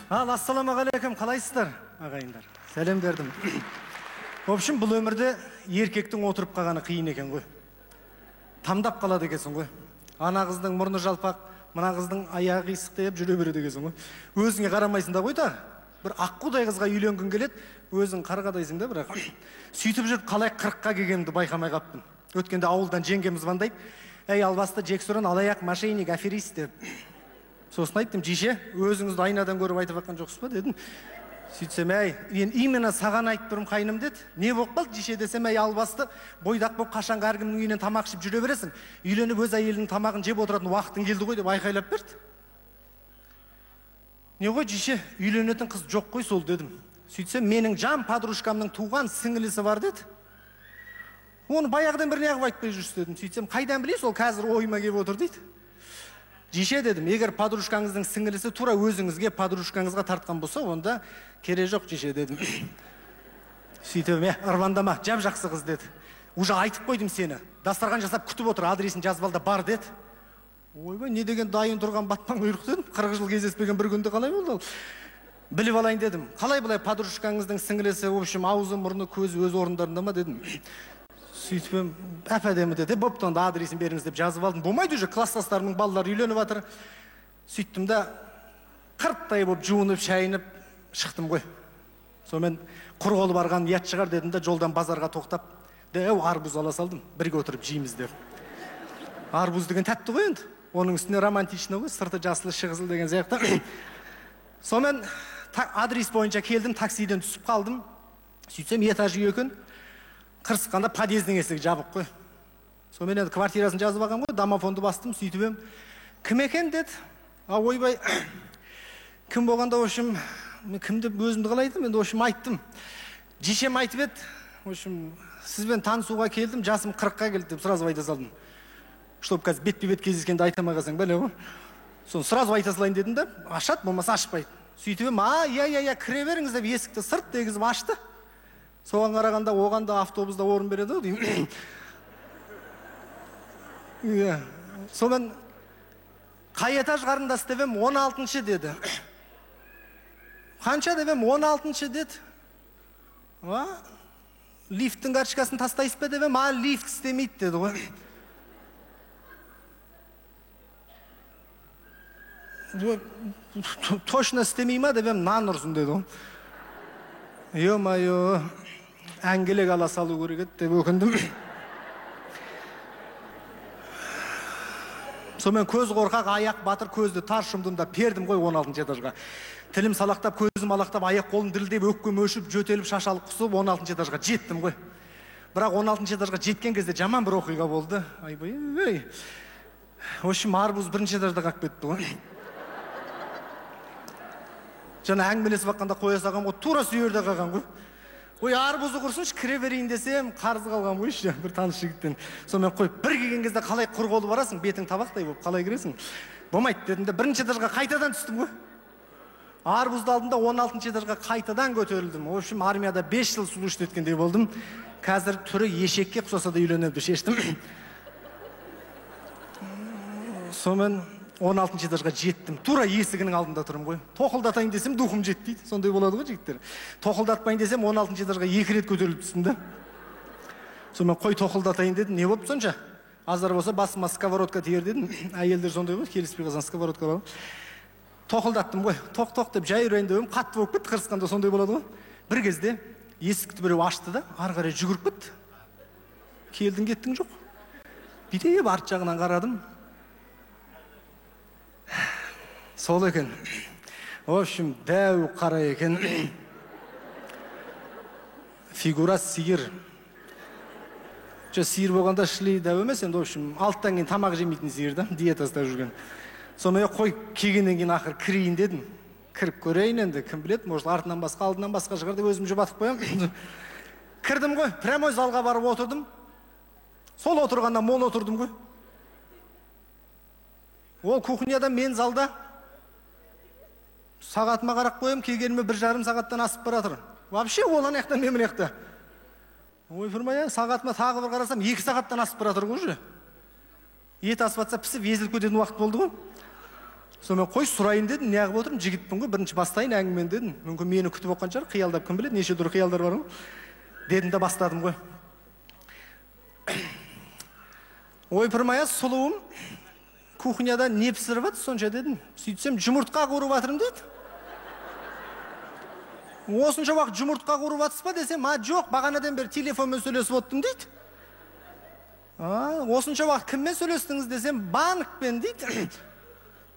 Ассалаумағалейкум, қалайсыздар, ағайындар? Сәлем бердім. В общем, бұл өмірде еркектің отырып қалғаны қиын екен ғой. Тамдап қалады екенсің ғой. Ана қыздың мұрны жалпақ, мына қыздың аяғы қисық деп жүре береді екенсің ғой. Өзіңе қарамайсың да ғой да. Бір аққудай қызға үйленгің келеді, өзің қарғадайсың да, бірақ сөйтіп жүріп қалай 40-қа келгенімді байқамай қаппын. Өткенде ауылдан жеңгем звондайды: "Ей, албасты Джексуран, алаяқ, мошенник, аферист" деп. Сосын айттым: "Жише, өзіңізді айнадан көріп айтып жатқан жоқсыз ба?" дедім. Сөйтсем: "Әй, мен именно саған айтып тұрмын қайным" деді. "Не болып қалды Жише?" десем: "Әй, албасты, бойдақ болып қашанғы әркімнің үйінен тамақ ішіп жүре бересің. Үйленіп өз әйелінің тамағын жеп отыратын уақытың келді ғой" деп айқайлап берді. "Не ғой Жише, үйленетін қыз жоқ қой сол" дедім. Сөйтсем: "Менің жан подружкамның туған сіңілісі бар" деді. "Оны баяғыдан бір неғып айтпай жүрсіз" дедім. Сөйтсем: "Қайдан білесіз, ол қазір ойыма келіп отыр" дейді. "Жише" дедім, "егер подружкаңыздың сіңілісі тура өзіңізге, подружкаңызға тартқан болса, онда керек жоқ Жише" дедім. Сөйтіп: "Ырбандама, жап жақсы қыз" деді. "Уже айтып қойдым сені. Дастархан жасап күтіп отыр, адресін жазып ал да бар" деді. Ойбай, не деген дайын тұрған батпан құйрық дедім. 40 жыл кездеспеген бір күнде қалай болды ол? "Біліп алайын" дедім. "Қалай былай подружкаңыздың сіңілісі, в общем, аузы, мұрны, көзі өз орындарында ма" дедім. Сөйтіп: "Әп-әдемі" деді. "Бопты, онда адресін беріңіз" деп жазып алдым. Болмайды, уже класстастарымның балалары үйленіп жатыр. Сөйттім да қырттай болып жуынып, шайынып шықтым ғой. Сонымен құр қол барған ұят шығар дедім да жолдан базарға тоқтап, "Дәу арбуз ала салдым, бірге отырып жейміз" деп. Арбуз деген тәтті ғой енді. Оның үстіне романтичный ғой, сырты жасыл, іші қызыл деген сияқты. Сонымен адрес бойынша келдім, таксиден түсіп қалдым. Сөйтсем этаж үй екен. Қырсыққанда подъездің есігі жабық қой. Сонымен енді квартирасын жазып алған ғой, домофонды бастым, сөйтіп ем. "Кім екен?" деді. Ойбай, кім болғанда, в общем, мен кімді өзімді қалай айтам, енді в общем айттым. "Жишем айтып еді, в общем, сізбен танысуға келдім, жасым 40-қа келді" деп сразу айта салдым. Чтоб қазір бетпе-бет кездескенде айтамай қалсаң бәле ғой. Соны сразу айта салайын дедім да, ашады, болмаса ашпайды. Сөйтіп ем: "Иә, кіре беріңіз" деп есікті сырт дегізіп ашты. Соған қарағанда оған да автобуста орын береді ғой деймін. Иә. Сонымен қай этаж қарындас дебем, 16-шы деді. "Қанша дебем, 16-шы деді. Лифттің карточкасын тастайсыз ба дебем, лифт істемейді" деді ғой. "Точно істемей ма дебем, нан ұрсын" деді ғой. "Ё-майо, әңгелек ала салу керек еді" деп өкіндім. Сонымен көз қорқақ, аяқ батыр, көзді тар жұмдым да пердім ғой 16-шы этажға. Тілім салақтап, көзім алақтап, аяқ қолым дірілдеп, өкпем өшіп, жөтеліп, шашалып құсып 16-шы этажға жеттім ғой. Бірақ 16-шы этажға жеткен кезде жаман бір оқиға болды. Айбай. В общем, арбуз 1-ші этажда қалып кетті ғой. Жаңа әңгімелесіп жатқанда қоя салғам ғой, тура сүйерде қалған ғой. Арбузы құрсыншы, кіре берейін десем, қарызы қалған ғой, бір таныс жігіттен. Сонымен қойып, бір келген кезде қалай құр қолы барасың, бетің табақтай болып, қалай кіресің? Болмайды дедім де 1-ші этажға қайтадан түстім ғой. Арбузды алдым да 16-шы этажға қайтадан көтерілдім. В общем, армияда 5 жыл служит еткендей болдым. Қазір түрі ешекке құсаса да үйленемді шештім. Сонымен 16-шы этажға жеттім. Тура есігінің алдында тұрым ғой. Тоқылдатайын десем, духым жетті дейді. Сондай болады ғой жігіттер. Тоқылдатпайын десем, 16-шы этажға 2 рет көтеріліп түстім да. Сонымен қой тоқылдатайын дедім. Не болып сонша? Азар болса басыма сковородка тиер дедім. Әйелдер сондай ғой, келіспей қалсаң сковородка бар. Тоқылдаттым ғой. Тоқ деп жай үрейін дедім. Қатты болып кетті, қырсыққанда сондай болады ғой. Бір кезде есікті біреу ашты да, ары қарай жүгіріп кетті. Келдің кеттің жоқ. Бүйтіп арт жағынан қарадым. Сол екен. В общем, дәу қара екен. Фигура сиыр. Сиыр болғанда шли дәу емес, енді в общем, алттан кейін тамақ жемейтін сиыр да, диетасында жүрген. Сонымен қой келгеннен кейін ақыр кірейін дедім. Кіріп көрейін енді, кім біледі, может артынан басқа, алдынан басқа шығар деп өзім жұбатып қоямын. Кірдім ғой, прямой залға барып отырдым. Сол отырғанда мол отырдым ғой. Ол кухняда, мен залда. Сағатыма қарап қойым, келгеніме 1,5 сағаттан асып баратыр. Вообще ол анаяқта, мен мынаяқта. Ойпырмай, сағатыма тағы бір қарасам, 2 сағаттан асып баратыр ғой уже. Ет асып атса пісіп, езіліп кететін уақыт болды ғой. Сонымен қой сұрайын дедім, не қылып отырмын, жігітпін ғой, бірінші бастайын әңгімені дедім. Мүмкін мені күтіп оққан шығар, қиялдап, кім біледі, неше түрлі қиялдар бар ғой. Дедім де бастадым ғой. Ойпырмай сұлуым, кухняда не пісіріп жатыр сонша дедім. Сөйтсем, жұмыртқа қуырып жатырмын деді. Осынша уақыт жұмыртқа қуырып жатсыз ба десем, жоқ, бағанадан бері телефонмен сөйлесіп оттым дейді. Осынша уақыт кіммен сөйлестіңіз десем, банкпен дейді.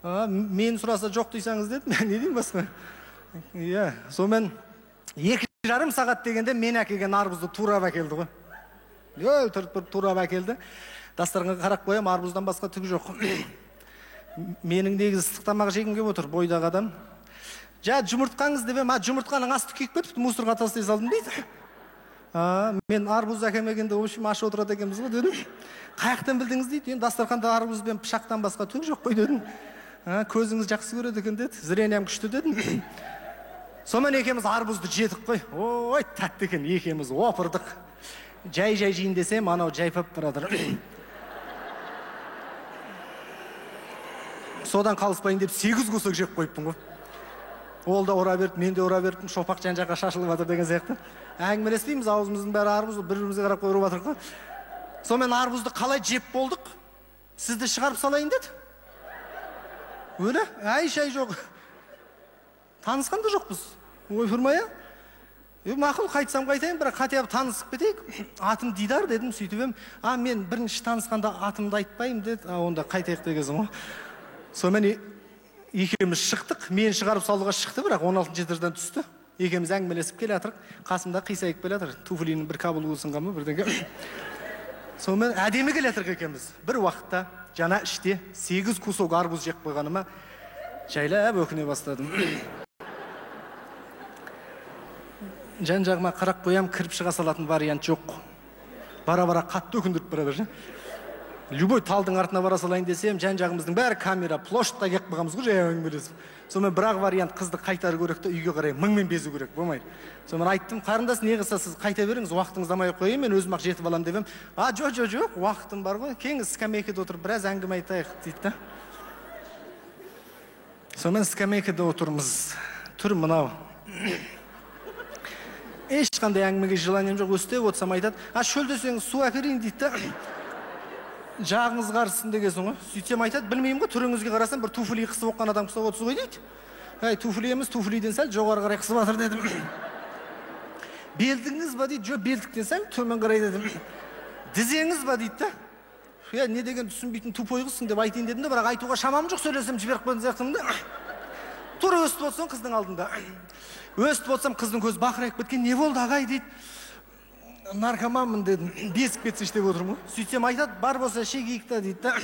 Мен сұраса жоқ дейсаңыз дедім, не деймін басқа. Иә, сонымен 2,5 сағат дегенде мен әкелген арбузды турап әкелді ғой. Тұрып турап әкелді. Дастарханға қарап қоям, арбуздан басқа түк жоқ. Менің негізі ыстық тамақ жегім келіп отыр, бойдағы адам. Жұмыртқаңыз деп ем, жұмыртқаның асты күйіп кетіпті, мусорға тастай салдым дейді. Мен арбуз әкелмегенде общем ашып отырады екенбіз ғой дедім. Қаяқтан білдіңіз дейді, дастарханда арбуз бен пышақтан басқа түк жоқ қой дедім. Көзіңіз жақсы көреді екен деді, зрениям күшті дедім. Сонымен екеуміз арбузды жедік қой. Ой, тәтті екен, екеуміз опырдық. Жай жейін десем, анау жайпап барадыр. Содан қалыспайын деп 8 кусок жеп қойыппын ғой. Ол да ұра берді, мен де ұра бердім, шопақ жан-жаққа шашылып жатыр деген сияқты. Әңгімелеспейміз, аузымыздың бәрі арбуз, бір-бірімізге қарап қойып жатыр ғой. Сонымен арбузды қалай жеп болдық? Сізді шығарып салайын деді. Өлі? Шай жоқ. Танысқан да жоқпыз. Ойпырмай, мақұл, қайтсам қайтайын, бірақ қатеп танысып кетейік. Атым Дидар дедім, сөйтіп ем. Мен бірінші танысқанда атымды айтпаймын деді. Онда қайтайық дегенсің ғой. Сонымен екеуміз шықтық, мен шығарып салуға шықты, бірақ 16 этаждан түсті. Екеуміз әңгімелесіп келе жатырық, қасымда қисайып келе жатыр. Туфлинің бір кабылы сынған ба бірдеңе. Сонымен әдемі келе жатырық екеуміз. Бір уақытта жана іште 8 кусок арбуз жеп қойғаныма жайлап өкіне бастадым. Жан-жағыма қарап қоям, кіріп шыға салатын вариант жоқ. Бара-бара қатты өкіндіріп барады. Любой талдың артына бара салайын десем, жан-жағымыздың бәрі камера, площадьқа кеп қойғанбыз ғой, жай әңгімелесіп. Сонымен бірақ вариант қызды қайтару керек те, үйге қарай мыңмен безу керек, болмайды. Сонымен айттым, қарындас, не қылса сіз қайта беріңіз, уақытыңыз дамай қойын, мен өзім-ақ жетіп алам деп ем. Жоқ, уақытым бар ғой, кең скамейкада отырып біраз әңгіме айтайық дейді да. Сонымен скамейкада отырмыз. Түр мынау. Ешқандай әңгімеге желанием жоқ, өстеп отырсам айтады, шөлдесеңіз су әперейін дейді да. Жағыңыз қарсын дегенсің ғой. Сөйтсем айтады, білмеймін ғой, түріңізге қарасам бір туфли қысып оққан адам қысып отырсыз ғой дейді. Туфли емес, туфлиден сәл жоғары қарай қысып жатыр дедім. Белдігіңіз ба дейді, жоқ, белдіктен сәл төмен қарай дедім. Дізеңіз ба дейді да. Не деген түсінбейтін тупой қызсың деп айтайын дедім де, бірақ айтуға шамам жоқ, сөйлесем жіберіп қойдың сияқтымын да. Тура өстіп отырсам қыздың алдында. Өстіп отырсам қыздың көзі бақырайып кеткен, не болды ағай дейді. Наркоманмын дедім, бесіп кетсін іштеп отырмын ғой. Сөйтсем айтады, бар болса шегейік та дейді да.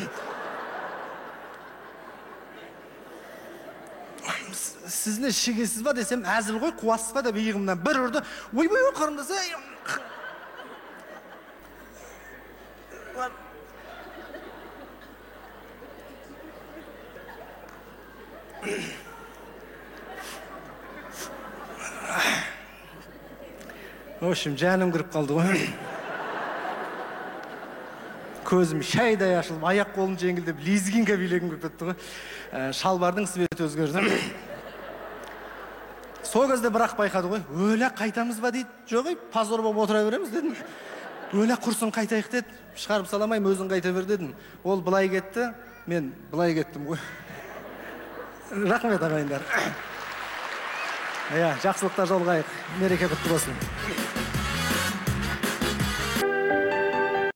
Сіз не шегесіз ба десем, әзіл ғой, қуасыз ба деп иығымнан бір ұрды. Ой, қарындас, В общем, жаным кіріп қалды ғой. Көзім шайдай ашылып, аяқ қолым жеңілдеп, лезгинка билегім кіріп кетті ғой. Шалбардың светі өзгерді. Сол кезде бірақ байқады ғой. Өлі қайтамыз ба дейді. Жоқ, позор болып отыра береміз дедім. Өлі құрсын қайтайық деді. Шығарып саламайым, өзің қайта бер дедім. Ол былай кетті, мен былай кеттім ғой. Рахмет ағайындар. Жақсылықта жолығайық. Мереке құтты болсын.